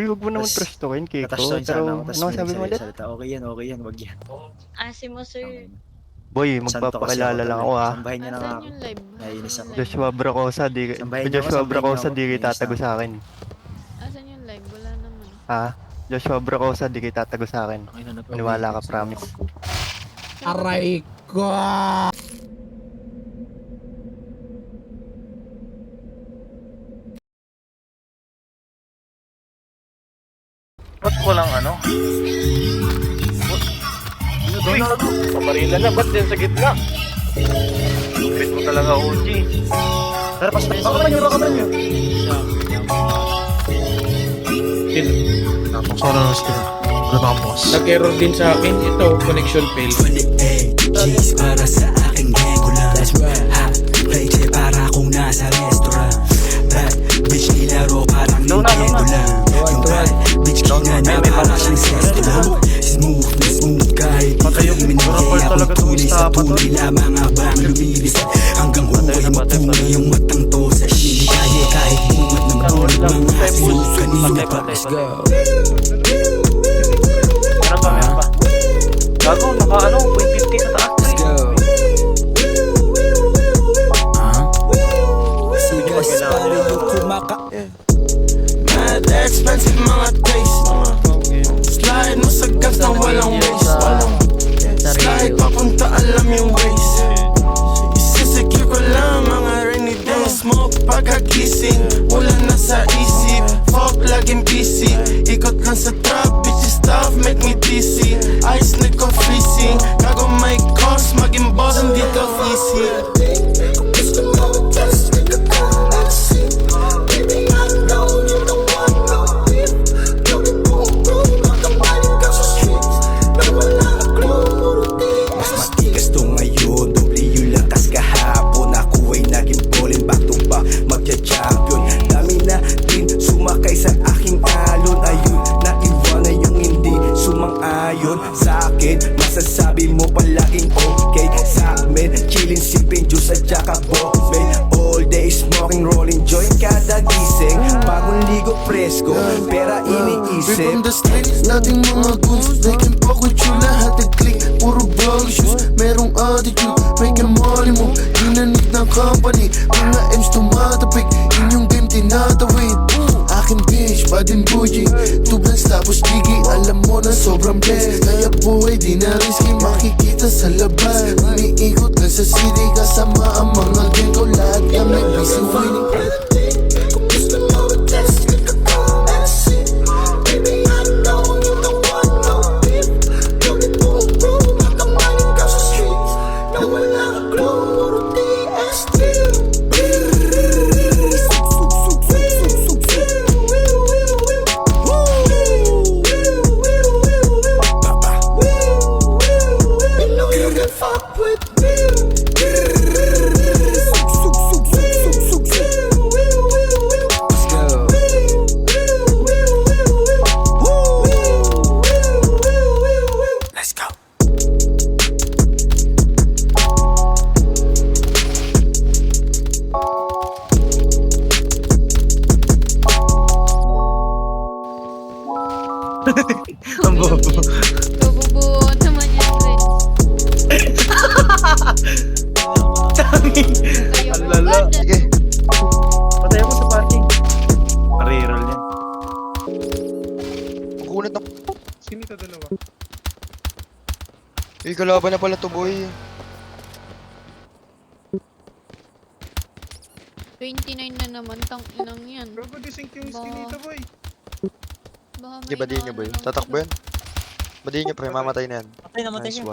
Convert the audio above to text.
huwag mo naman Tas, trash-talkin, Kiko. Natash-talkin Pero, sana ako, tas ano may sabi mo ulit? nagsalita. Okay yan, wag yan. Asim mo, sir. Boy, Santo kasi ako magpapakilala lang tol ako eh. ha. Sambahin niyo na nga Asan ako. yung live? Naiinis Asan ako. yung live? Joshua Bracosa, Sambahin niyo ako, Joshua sambahin niyo Bracosa, ako. di kayo Naiinis na tatago ako. sa akin. Asan yung live? Wala naman. Ha? Joshua Bracosa, di kayo tatago sa akin. Okay na to. Maniwala ka, promise. Aray ko! Ba't walang ano? Uy! Pamarila na, ba't din sa gitna? Lupit mo talaga, OG. Pero baka man nyo. Nag-error din sa akin. Ito, connection fail. 28 G's para sa aking gego lang. Hot plate para kung nasa restaurant. Bad bitch nilaro parang Nintendo lang. Yung bad bitch kinana parang siyang sesto lang. Smooth na smooth kahit ikaw minigay akong tunay sa tunay lamang habang lumilis. Hanggang huwag matunay yung matang to sa hindi kaya kahit bungat ng bulit mga sinug kanina pa. Let's go. Meron pa. Gago, naka ano, 0.50 sa taas. Let's go. Sigas para yung kumaka. Mad expensive mga taste. Slide mo sa gas nang walang waste. Slide papunta alam yung ways. Isisecure ko lang mga rainy days. Smoke pagkagising, ulan na sa isip. Fuck laging busy, ikot lang sa trap. Bitches stuff make me dizzy. Ice niko freezing, gago may cost. Maging boss hindi to easy. Mas matigas to ngayon, doble yung lakas kahapon. Ako ay naging ballin, back to back, magja-champion. Dami na din sumakay sa aking alon. Ayun, naiwanan yung hindi sumang-ayon sa akin. Masasabi mo palaging okay sa amin. Chillin, sipping juice at tsaka bombay. All day smoking, rolling joint kada gising. Bagong ligo presko, pera iniisip. From the streets, dating mga goons. They can fuck with you, lahat nag-click. Puro bag shoes, merong attitude. Make a money move, ginanit ng company. Mga M's tumatapik, inyong game tinatawid. Akin bitch, badin bougie. Tublas tapos gigi, alam mo na sobrang blessed. Kaya buhay di na risky, makikita sa labas. Umiikot lang sa city, kasama ang mga gang ko. Lahat kami busy winning. Fuck with me. Let's go. Let's go. Ang bobo. Kabubuo naman yan, Chris. Kayo Ang mo lala. ba dyan? Sige. Patay ako sa parking. Pare-roll yan. Kunit na. Sino ito dalawa? Eh, kalaban na pala to, boy. 29 na naman, tang inang yan. Bro, disink yung skin Ba- nito, boy. Baka Di ba di nyo, boy? Tatakbo yan? Ba di nyo, pre? Mamatay na yan. Patay na, matay Nice niya.